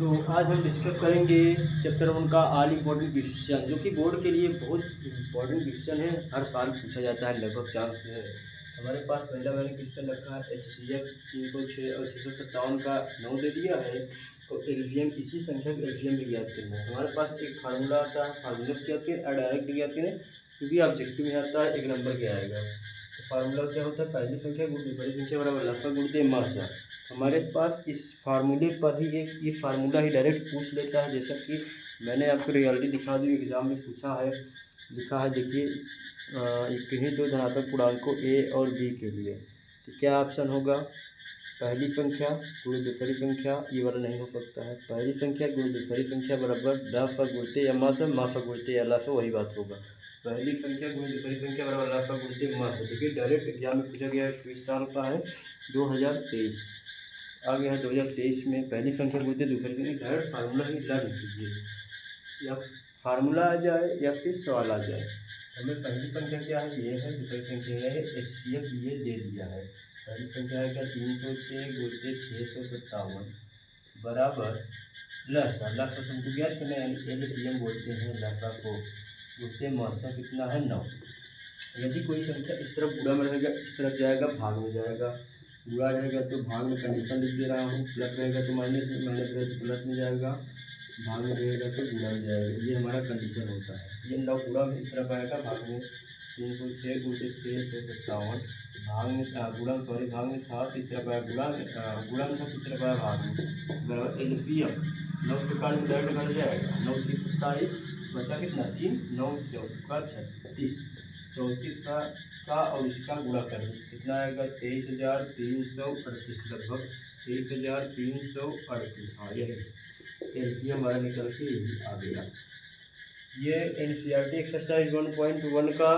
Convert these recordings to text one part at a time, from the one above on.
तो आज हम डिस्कस करेंगे चैप्टर 1 का ऑल इम्पोर्टेंट क्वेश्चन, जो कि बोर्ड के लिए बहुत इम्पोर्टेंट क्वेश्चन है। हर साल पूछा जाता है, लगभग चांस है। हमारे पास पहला मैंने क्वेश्चन रखा है HCF 306 और 657 का 9 दे दिया है। तो एलसीएम, इसी संख्या का एलसीएम भी ज्ञात करना है। हमारे पास एक फार्मूला आता है, फार्मूला से ज्ञात करें और डायरेक्ट ज्ञात करें, क्योंकि ऑब्जेक्टिव में आता है 1 नंबर के आएगा। तो फार्मूला क्या होता है, पहली संख्या गुण दूसरी संख्या बराबर लसागु गुणित मासा। हमारे पास इस फार्मूले पर ही एक ये फार्मूला ही डायरेक्ट पूछ लेता है, जैसा कि मैंने आपको रियलिटी दिखा दी, एग्जाम में पूछा है। लिखा है, देखिए, किन्हीं दो धनात्मक पूर्णांकों ए और बी के लिए। तो क्या ऑप्शन होगा, पहली संख्या गुणित दूसरी संख्या, ये वाला नहीं हो सकता है। पहली संख्या गुणित दूसरी संख्या बराबर लसा गुणित या मासा, मासा गुणित या लसा, वही बात होगा। पहली संख्या गुणित दूसरी संख्या बराबर लसा गुणित मासा। देखिए डायरेक्ट एग्जाम में पूछा गया है, 20 साल का है, 2023 आ गया है। 2023 में पहली संख्या गुणित दूसरी संख्या, डायरेक्ट फार्मूला ही लर्न कीजिए, या फार्मूला आ जाए या फिर सवाल आ जाए। हमें पहली संख्या क्या है, ये है। दूसरी संख्या यह है, HCF ये दे दिया है। पहली संख्या है क्या, 306 गुणित 657 बराबर लसा। लसा तुमको ज्ञात करना है, यानी LCM बोलते हैं लसा को। गुणित मासा कितना है, 9। यदि कोई संख्या इस तरफ गुणा में रहेगा, इस तरफ जाएगा भाग में जाएगा। गुणा रहेगा तो भाग में कंडीशन लिख दे रहा हूँ, प्लस रहेगा तो माइनस में, माइनस रहेगा तो प्लस में जाएगा, भाग में रहेगा तो गुणा में जाएगा। ये हमारा कंडीशन होता है। ये 9 गुणा में इस तरफ आएगा, भाग में 306 गुणित 657 भाग में गुणा, सॉरी भाग में था, तो इस तरफ आया गुणा में था, इस तरफ आया भाग में, बराबर LCM 9 से 91 डायरेक्ट कट जाएगा। 9 3 27 बचा कितना, 3 9 चौका 36, 34 का और इसका गुणा कर दो कितना आएगा, 23,338 लगभग 23,338। हाँ यही एलसीएम हमारा निकल के यही आ गया। ये NCERT एक्सरसाइज 1.1 का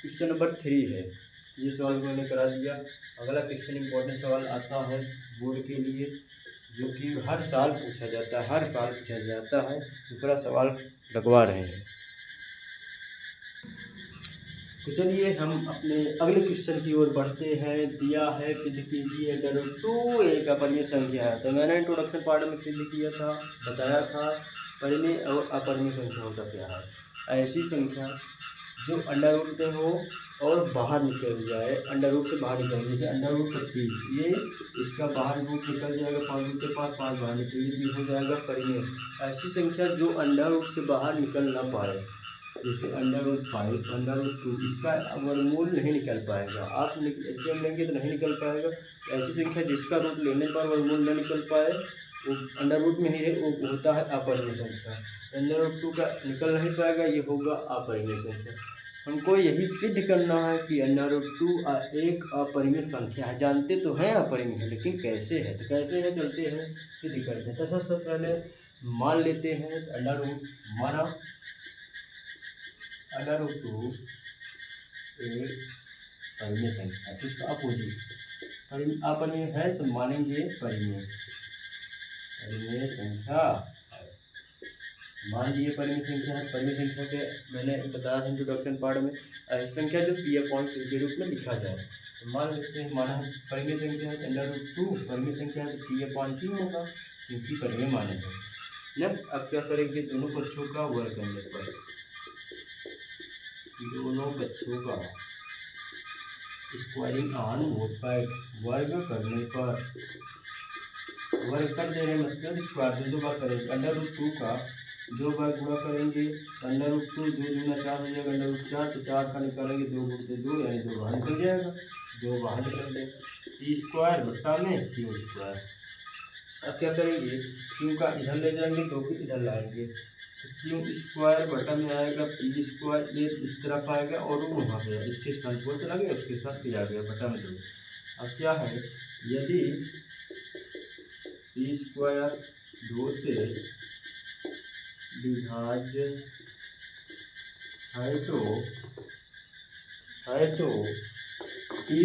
क्वेश्चन नंबर 3 है। ये सवाल मैंने करा दिया। अगला क्वेश्चन इंपॉर्टेंट सवाल आता है बोर्ड के लिए, जो कि हर साल पूछा जाता है, हर साल पूछा जाता है। दूसरा सवाल लगवा रहे हैं। तो चलिए हम अपने अगले क्वेश्चन की ओर बढ़ते हैं। दिया है, सिद्ध कीजिए √2 एक अपरिमेय संख्या है। तो मैंने इंट्रोडक्शन पार्ट में सिद्ध किया था, बताया था परिमेय और अपरिमेय संख्याओं का क्या है। ऐसी संख्या जो अंडर रूट में हो और बाहर निकल जाए, अंडर रूट से बाहर निकल, जैसे अंडर रूट 25, ये इसका बाहर रूट निकल जाएगा, 5 रूट के पास 5 बाहर निकल, ये हो जाएगा परिमेय। ऐसी संख्या जो अंडर रूट से बाहर निकल ना पाए, जैसे अंडर रूट 5, अंडर रूट 2, इसका वर्गमूल नहीं निकल पाएगा। आप एचसीएम लेंगे तो नहीं निकल पाएगा। ऐसी संख्या जिसका रूट लेने पर वर्गमूल न निकल पाए, वो अंडर रूट में ही है, वो होता है अपरिमेय संख्या। अंडर रूट 2 का निकल नहीं पाएगा, ये होगा अपरिमेय संख्या। हमको यही सिद्ध करना है कि अंडर रूट 2 एक अपरिमेय संख्या है। जानते तो हैं अपरिमेय है, लेकिन कैसे है, तो कैसे है चलते हैं सिद्ध करते हैं। तो सबसे पहले मान लेते हैं अंडर रूट, माना अंडर रूट 2 एक परिमेय संख्या, तो इसका अपोजिट अपरिमेय है, तो मानेंगे परिमेय संख्या है। मान लिए परिमेय संख्या है। परिमेय संख्या के मैंने बताया था इंट्रोडक्शन पार्ट में, ऐसी संख्या जो P/2 के रूप में लिखा जाए। तो मान लेते हैं, माना परिमेय संख्या है अंडर रूट 2 परिमेय संख्या है, तो P/2 होगा, क्योंकि परिमेय माने हैं। नेक्स्ट अब क्या करेंगे, दोनों पक्षों का वर्ग करने पर, दोनों बच्चों का स्क्वायरिंग ऑन बोथ साइड, वर्ग करने पर, वर्ग कर देने मतलब स्क्वायर, दो बार करेंगे। अंडर रूट 2 का 2 बार गुणा करेंगे, अंडर रूट 2 2 दूना 4 हो जाएगा, अंडर रूट 4, तो 4 का निकालेंगे 2 गुणित 2, यानी 2 बाहर निकल जाएगा, 2 बाहर निकल जाएगा, टी स्क्वायर बट्टा में क्यू स्क्वायर। अब क्या करेंगे, क्यू का इधर ले जाएंगे, 2 को इधर लाएंगे, क्यू स्क्वायर बटा में आएगा पी स्क्वायर, ये इस तरफ आएगा और वहाँ पे इसके साथ वो चला गया, उसके साथ भी आ गया बटा में 2। अब क्या है, यदि पी स्क्वायर 2 से विभाज्य है तो पी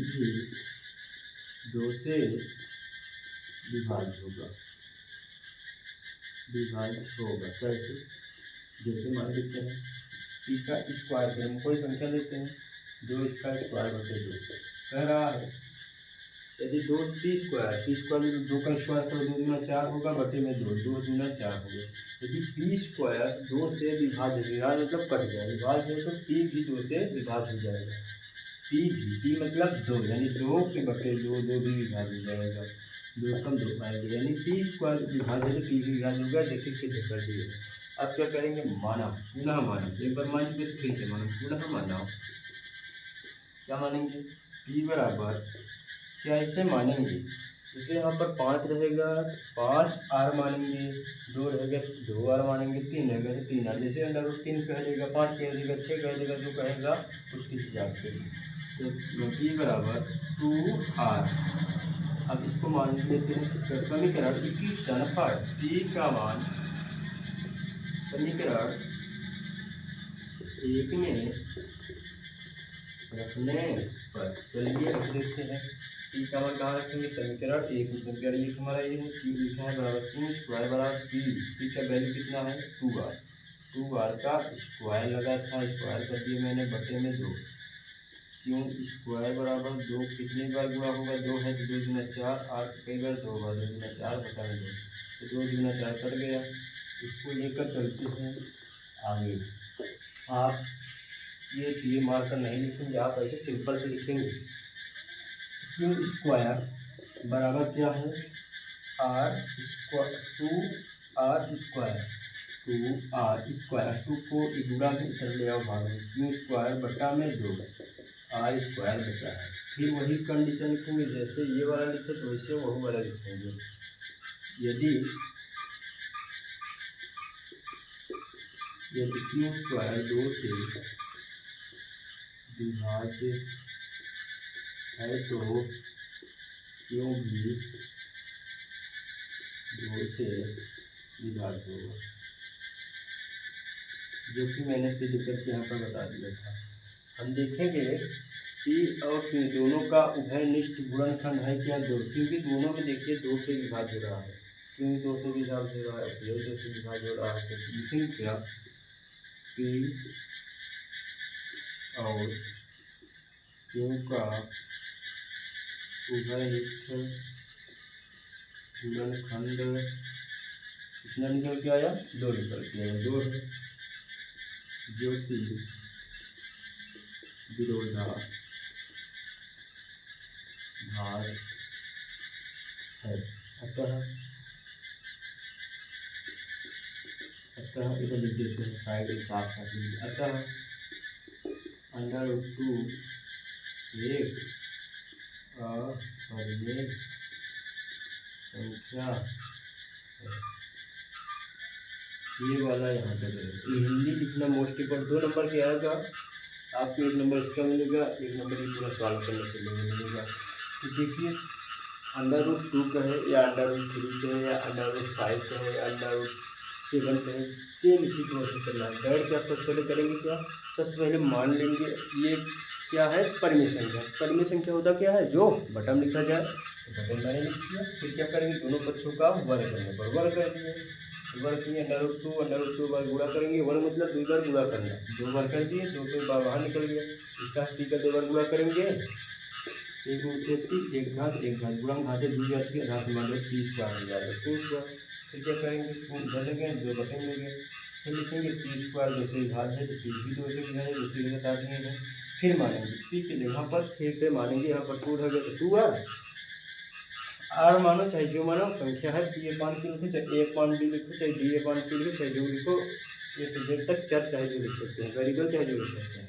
भी 2 से विभाज्य होगा। कैसे, जैसे मान लेते हैं पी का स्क्वायर करें, कोई संख्या लेते हैं, 2 इसका स्क्वायर बटे 2 कह रहा है, यदि दो टी स्क्वायर में दो का स्क्वायर करो, 2 दूना 4 होगा, बटे में 2, 2 दूना 4 होगा। यदि पी स्क्वायर 2 से विभाज्य, विभाज्य मतलब कट जाए, विभाज्य है तो पी भी 2 से विभाज्य हो जाएगा। पी मतलब 2, यानी 2 के बटे 2, 2 भी विभाज्य हो जाएगा, 2 कम 2 पाएंगे, यानी पी स्क्वायर विभाज्य है तो पी भी विभाज्य होगा। देखिए सिद्ध कर दिए। अब क्या करेंगे, माना, पुनः माना, एक बार मान चुके तो फिर से माना, पुनः माना। क्या मानेंगे, पी बराबर क्या इसे मानेंगे, जैसे यहाँ पर 5 रहेगा 5 आर मानेंगे, 2 रहेगा 2 आर मानेंगे, 3 रहेगा तो 3 आर, जैसे अंडर रूट 3 कह देगा, 5 कह देगा, 6 कह देगा, जो कहेगा उसके हिसाब से। तो पी बराबर 2r। अब इसको मान लेते हैं समीकरण 21 पर पी का मान समीकरण 1 में रखने पर, चलिए रख देते हैं। पी का मान कहाँ रखेंगे, समीकरण 1 में। समीकरण 1 हमारा ये है, क्यू लिखा है बराबर 2 स्क्वायर बराबर पी का वैल्यू कितना है 2r, 2r का स्क्वायर लगा था, स्क्वायर कर दिए मैंने, बटे में 2, क्यों स्क्वायर बराबर 2 कितनी बार गुणा होगा, 2 है तो 2 दूना 4, आर कई बार 2 बार, 2 दूना 4 बटा में 2, तो 2 दूना 4 कट गया। इसको लेकर चलते हैं आगे। आप ये मार्कर नहीं लिखेंगे, आप ऐसे सिंपल से लिखेंगे। क्यू स्क्वायर बराबर क्या है, are square 2r square, 2r square, 2 को गुणा में कर ले आओ भाग में, क्यू स्क्वायर बटा में 2 आर स्क्वायर बचा है। फिर वही कंडीशन लिखेंगे, जैसे ये वाला लिखे तो वैसे वही वाला लिखेंगे। यदि क्यू स्क्वायर 2 से विभाज्य है तो क्यों भी 2 से विभाज्य होगा, जो कि मैंने सिद्ध करके यहाँ पर बता दिया था। हम देखेंगे पी और क्यू दोनों का उभयनिष्ठ गुणनखंड है क्या 2, क्योंकि दोनों में देखिए 2 से विभाज्य हो रहा है, क्यू 2 से विभाज्य हो रहा है, पी 2 से विभाज्य हो रहा है, तो लिखेंगे क्या, पी और क्यू का उभयनिष्ठ गुणनखंड कितना निकल के आया, 2 निकल के आया, 2 है, जो कि विरोधाभास है। अतः इधर लिख देते हैं, साइड साफ साफ लिख, अतः √2 एक अपरिमेय संख्या है। ये वाला यहाँ तक है। ये हिंदी लिखना मोस्ट इम्पोर्टेंट, 2 नंबर के आएगा आपको, 1 नंबर इसका मिलेगा, 1 नंबर ये पूरा सॉल्व करने के लिए मिलेगा। तो देखिए √2 का है या √3 का है या √5 का है या √7 का है, सेम इसी प्रोसेस करना है। बैठ के आप सबसे पहले करेंगे क्या, सबसे पहले मान लेंगे ये क्या है, परिमेय संख्या। परिमेय संख्या होता क्या है, जो बटन लिखा जाए तो बटन मैंने लिख दिया। फिर क्या करेंगे, दोनों पक्षों का वर्ग करने पर वर्ग कर दिए, वर्ग किए, √2 बार गुणा करेंगे, वर्ग मतलब 2 बार गुणा करना, 2 बार कर दिए, 2 से बाहर निकल गया, इसका पी का 2 बार गुणा करेंगे, 1 × 3 1 घात 1 घात, गुणा घाते 2 जाती है, घात मान लो 3 स्क्वायर हो जाएगा, 2 स्क्वायर। फिर क्या करेंगे, इधर ले गए 2 बटन ले गए, फिर लिखेंगे 3 स्क्वायर 2 से विभाज्य है तो पी भी 2 से विभाज्य, दूसरी जगह बता दिए हैं। फिर मानेंगे पी के जगह पर, फिर से मानेंगे यहाँ पर 2 रहेगा तो 2r, आर मानो चाहे जो मानो, संख्या है, पी अपान क्यू लिखो, चाहे ए अपान बी लिखो, चाहे डी अपान सी लिखो, चाहे जो लिखो, ए से जेड तक चर चाहे जो लिख सकते हैं, वेरिएबल चाहे जो लिख सकते हैं।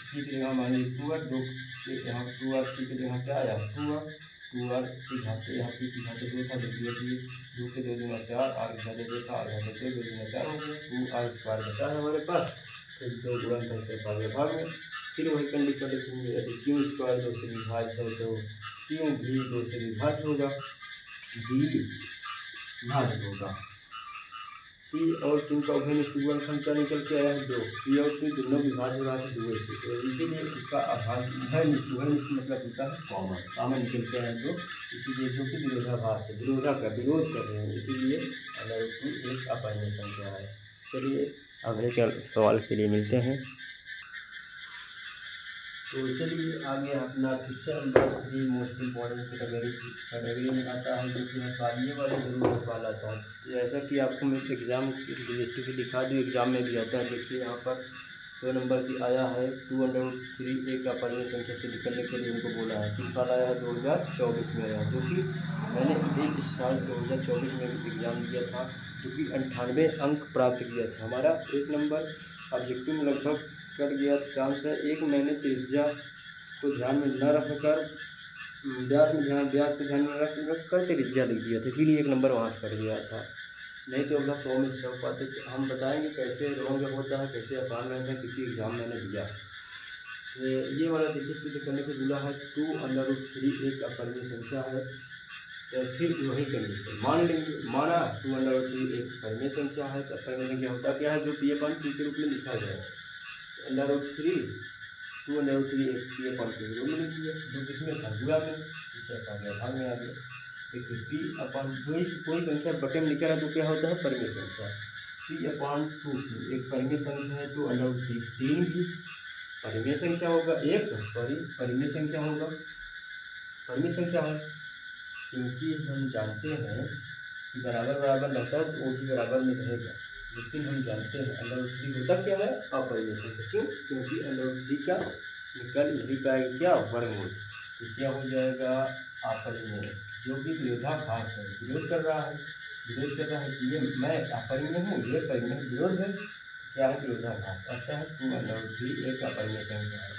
पी के जगह मान लीजिए 2r, 2 के यहाँ 2r, पी के जगह क्या आया 2r की घाते, यहाँ पी की घाते 2 था, 2 के 2 दूना 4, आर की घाते 2 था, आर घाते 2, 2 दूना 4 हो गया, 2r स्क्वायर बचा है हमारे पास। फिर 2 गुणा करके भाग में, फिर वही कंडीशन लिखेंगे, यदि क्यू स्क्वायर 2 से विभाज्य है तो क्यों भी 2 से विभाज्य होगा, विभाज्य होगा। पी और क्यू का उभयनिष्ठ गुणनखंड क्या निकल के आया है 2, पी और क्यू दोनों विभाज्य हो रहा है 2 से, तो इसीलिए उसका उभयनिष्ठ मतलब होता है कॉमन निकल के आया 2, इसीलिए जो कि विरोधाभास है, विरोध कर रहे हैं, इसीलिए √2 एक अपरिमेय संख्या है। चलिए अगले सवाल के लिए मिलते हैं। तो चलिए आगे अपना question number 3 most important category में आता है, जो कि सवाल ये वाले जरूर सवाल आता है। जैसा कि आपको मैं एग्ज़ाम रिलेटिव से दिखा दूँ, एग्ज़ाम में भी आता है। देखिए यहाँ पर 100 नंबर की आया है 2√3 एक अपूर्णांक संख्या से निकलने के लिए उनको बोला है। किस साल आया है? 2024 में आया है, जो कि मैंने एक साल 2024 में भी एग्ज़ाम दिया था, जो कि 98 अंक प्राप्त किया था। हमारा 1 नंबर ऑब्जेक्टिव में लगभग कट गया था, चांस है। एक मैंने त्रिज्या को ध्यान में न रखकर व्यास को ध्यान में रख कर त्रिज्या लिख दिया था, इसीलिए 1 नंबर वहाँ से कट गया था। नहीं तो अपना 100 में 100 पाते। तो हम बताएंगे कैसे रॉन्ग होता है, कैसे आसान रहता है, क्योंकि एग्ज़ाम मैंने दिया। तो ये वाला देखिए सिद्ध करने को बोला है 2√3 एक अपरिमेय संख्या है। तो फिर वही कंडीशन मान लेंगे, माना 2√3 एक परिमेय संख्या है। तो परिमेय संख्या होता क्या है? जो P/2 के रूप में लिखा जाए। √3 2√3 एक P/2 के रूप में लिख दिया, जो किसमें था? गुणा में। इस तरह आ गया, भाग में आ गया। देखिए P/2 कोई संख्या बटे में लिखा है तो क्या होता है? परिमेय संख्या। P/2 एक परिमेय संख्या है, तो √3 3 भी परिमेय संख्या होगा। परिमेय संख्या होगा, परिमेय संख्या है, क्योंकि हम जानते हैं कि बराबर बराबर रहता है तो वो भी बराबर में रहेगा। लेकिन हम जानते हैं √3 होता क्या है? अपरिमेय संख्या। क्यों? क्योंकि √3 का निकल नहीं पाएगा क्या? वर्गमूल। तो क्या हो जाएगा? अपरिमेय, जो कि विरोधाभास है, विरोध कर रहा है। कि ये मैं अपरिमेय हूँ, ये परिमेय, विरोध है। क्या है? विरोधाभास। अतः है 2√3 एक अपरिमेय संख्या है।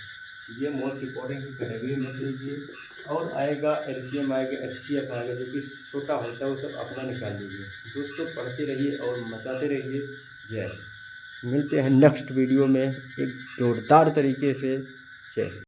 ये मोस्ट इम्पॉर्टेंट कैटेगरी में रख लीजिए। और आएगा एलसीएम, आएगा एचसीएफ आएगा, जो कि छोटा होता है, वो सब अपना निकाल लीजिए। दोस्तों पढ़ते रहिए और मचाते रहिए। जय हिंद। मिलते हैं नेक्स्ट वीडियो में एक जोरदार तरीके से। जय हिंद।